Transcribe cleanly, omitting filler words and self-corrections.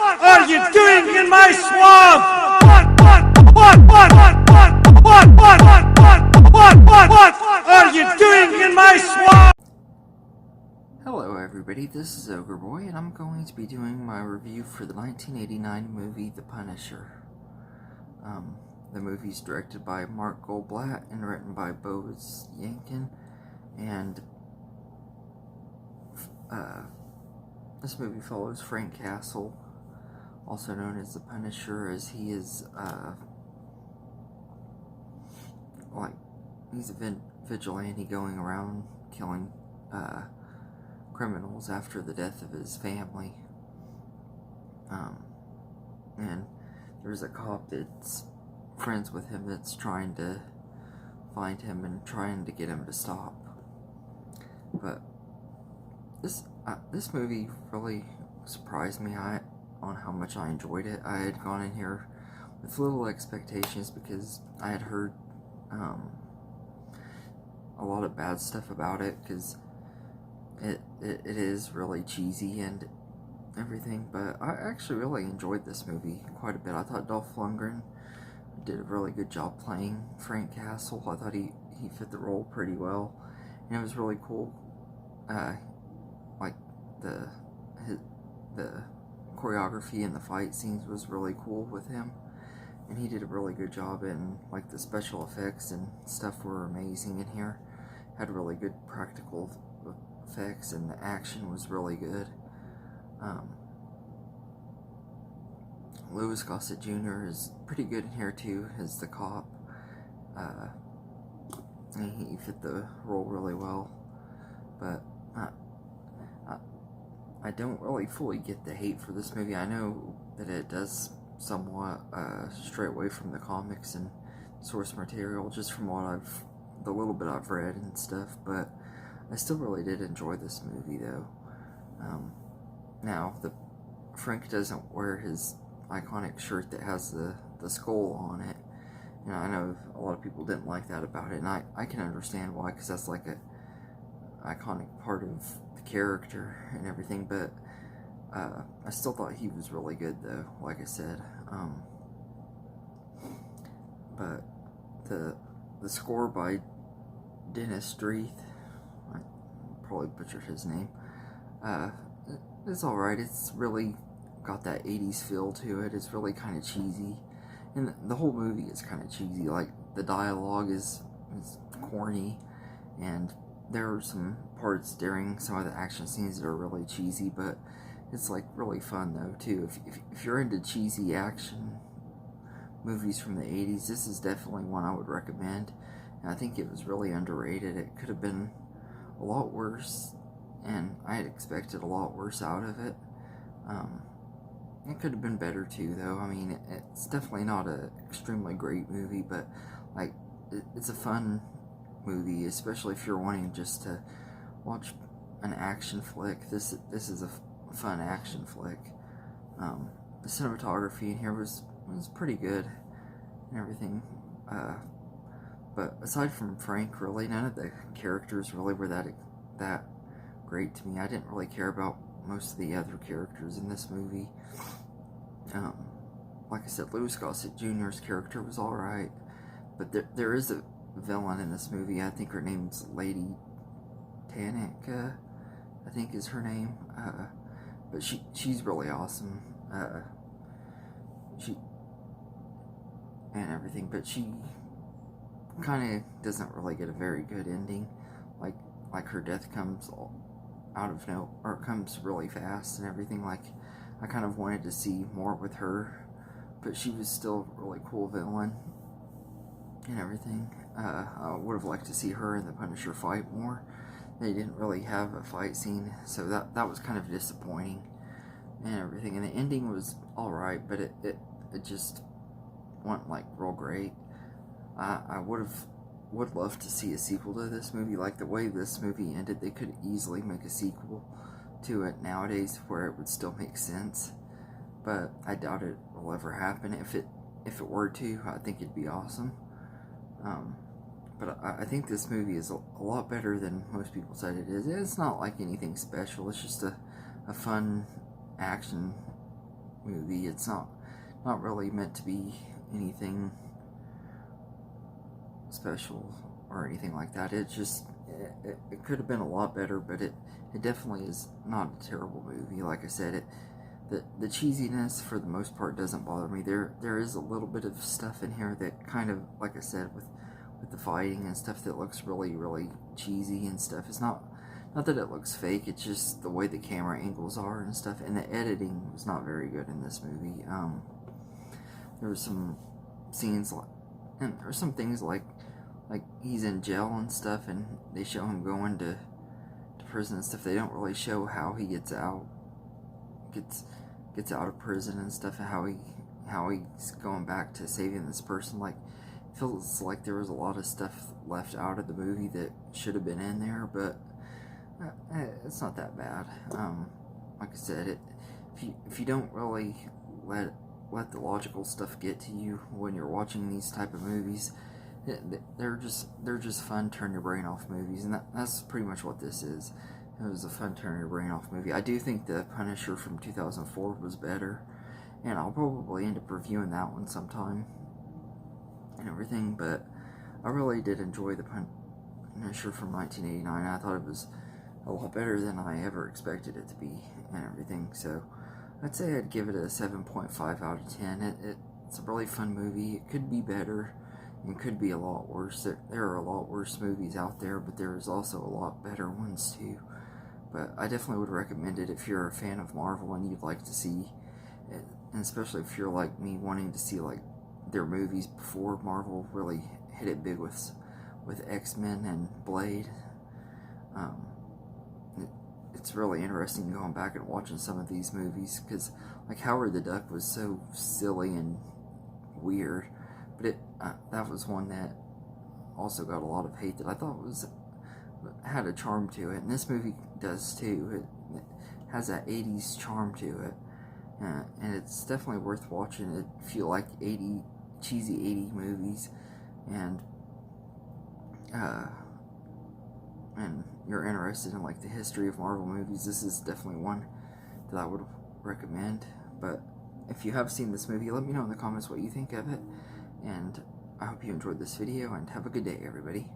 are you doing in my swamp? What are you doing in my swamp? Hello everybody, this is Ogre Boy, and I'm going to be doing my review for the 1989 movie The Punisher. The movie's directed by Mark Goldblatt and written by Boaz Yankin, and this movie follows Frank Castle, also known as The Punisher, as he is he's a vigilante going around killing criminals after the death of his family. And there's a cop that's friends with him that's trying to find him and trying to get him to stop. But this movie really surprised me on how much I enjoyed it. I had gone in here with little expectations because I had heard a lot of bad stuff about it, because it is really cheesy and everything, but I actually really enjoyed this movie quite a bit. I thought Dolph Lundgren did a really good job playing Frank Castle. I thought he fit the role pretty well, and it was really cool. Like the choreography and the fight scenes was really cool with him, and he did a really good job. And like the special effects and stuff were amazing in here. Had really good practical effects, and the action was really good. Louis Gossett Jr. is pretty good in here too as the cop. And he fit the role really well, but I don't really fully get the hate for this movie. I know that it does somewhat stray away from the comics and source material, just from the little bit I've read and stuff, but I still really did enjoy this movie though. Now, Frank doesn't wear his iconic shirt that has the skull on it. You know, I know a lot of people didn't like that about it, and I can understand why, because that's like a iconic part of the character and everything, but I still thought he was really good though, like I said. But the score by Dennis Streeth, I probably butchered his name, it's alright. It's really got that 80s feel to it. It's really kind of cheesy, and the whole movie is kind of cheesy. Like, the dialogue is corny, and there are some parts during some of the action scenes that are really cheesy, but it's like really fun though too. If you're into cheesy action movies from the 80s, this is definitely one I would recommend. And I think it was really underrated. It could have been a lot worse, and I had expected a lot worse out of it. It could have been better too though. I mean, it's definitely not an extremely great movie, but like, it's a fun movie, especially if you're wanting just to watch an action flick. This is a fun action flick. The cinematography in here was pretty good and everything, but aside from Frank, really none of the characters really were that great to me. I didn't really care about most of the other characters in this movie. Like I said, Louis Gossett Jr.'s character was alright, but there is a villain in this movie. I think her name's Lady Tanika, I think is her name, but she's really awesome, and everything, but she kind of doesn't really get a very good ending. Like her death comes comes really fast and everything. Like, I kind of wanted to see more with her, but she was still a really cool villain and everything. I would have liked to see her and the Punisher fight more. They didn't really have a fight scene, so that was kind of disappointing and everything. And the ending was alright, but it just wasn't like real great. I would love to see a sequel to this movie. Like, the way this movie ended, they could easily make a sequel to it nowadays where it would still make sense, but I doubt it will ever happen. If it were to, I think it'd be awesome. But I think this movie is a lot better than most people said it is. It's not like anything special. It's just a fun action movie. It's not really meant to be anything special or anything like that. It just it could have been a lot better, but it definitely is not a terrible movie. Like I said, the cheesiness for the most part doesn't bother me. There is a little bit of stuff in here that kind of, like I said, with the fighting and stuff, that looks really cheesy and stuff. It's not that it looks fake, it's just the way the camera angles are and stuff, and the editing was not very good in this movie. There were some scenes, and there were some things like he's in jail and stuff, and they show him going to prison and stuff. They don't really show how he gets out of prison and stuff, and how he's going back to saving this person. Like, it feels like there was a lot of stuff left out of the movie that should have been in there, but it's not that bad. Like I said, if you don't really let the logical stuff get to you when you're watching these type of movies, they're just fun turn your brain off movies, and that's pretty much what this is. It was a fun turn your brain off movie. I do think the Punisher from 2004 was better, and I'll probably end up reviewing that one sometime and everything, but I really did enjoy the Punisher from 1989. I thought it was a lot better than I ever expected it to be and everything, so I'd say I'd give it a 7.5 out of 10. It's a really fun movie. It could be better, and could be a lot worse. There are a lot worse movies out there, but there is also a lot better ones too. But I definitely would recommend it if you're a fan of Marvel and you'd like to see it, and especially if you're like me, wanting to see like their movies before Marvel really hit it big with X-Men and Blade. It's really interesting going back and watching some of these movies, because like Howard the Duck was so silly and weird, but that was one that also got a lot of hate that I thought had a charm to it, and this movie does too. It has that 80s charm to it, and it's definitely worth watching it if you like cheesy 80s movies, and you're interested in like the history of Marvel movies. This is definitely one that I would recommend. But if you have seen this movie, let me know in the comments what you think of it, and I hope you enjoyed this video, and have a good day, everybody.